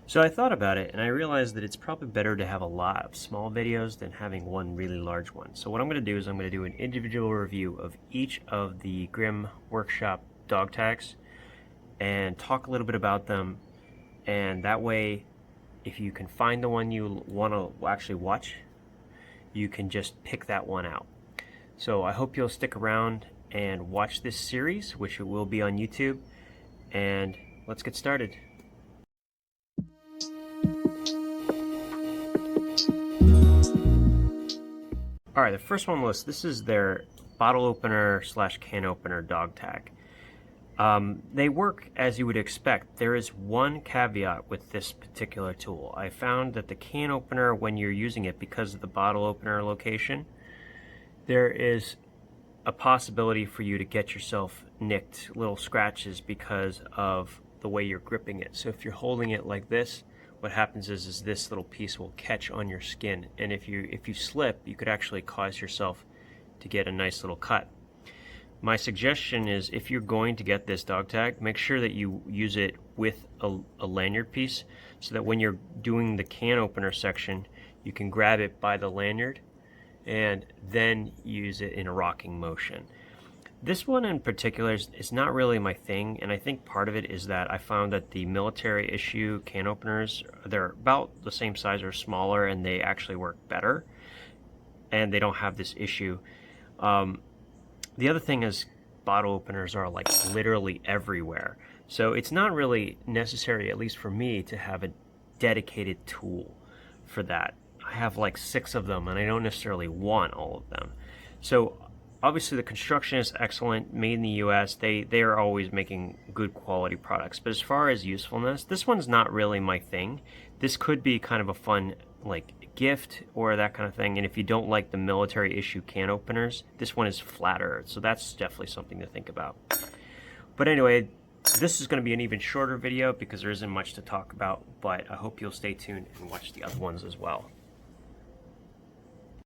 So I thought about it and I realized that it's probably better to have a lot of small videos than having one really large one. So what I'm going to do is I'm going to do an individual review of each of the Grimm Workshop dog tags and talk a little bit about them. And that way, if you can find the one you want to actually watch, you can just pick that one out. So I hope you'll stick around and watch this series, which it will be on YouTube. And let's get started. All right, the first one was, this is their bottle opener slash can opener dog tag. They work as you would expect. There is one caveat with this particular tool. I found that the can opener, when you're using it because of the bottle opener location, there is a possibility for you to get yourself nicked, little scratches, because of the way you're gripping it. So if you're holding it like this, what happens is this little piece will catch on your skin, and if you slip, you could actually cause yourself to get a nice little cut. My suggestion is, if you're going to get this dog tag, make sure that you use it with a lanyard piece, so that when you're doing the can opener section, you can grab it by the lanyard and then use it in a rocking motion. This one in particular is not really my thing, and I think part of it is that I found that the military issue can openers, they're about the same size or smaller, and they actually work better, and they don't have this issue. The other thing is, bottle openers are like literally everywhere, so it's not really necessary, at least for me, to have a dedicated tool for that. I have like 6 of them, and I don't necessarily want all of them. So obviously the construction is excellent, made in the US. They are always making good quality products. But as far as usefulness, this one's not really my thing. This could be kind of a fun like gift or that kind of thing. And if you don't like the military issue can openers, this one is flatter. So that's definitely something to think about. But anyway, this is going to be an even shorter video because there isn't much to talk about, but I hope you'll stay tuned and watch the other ones as well.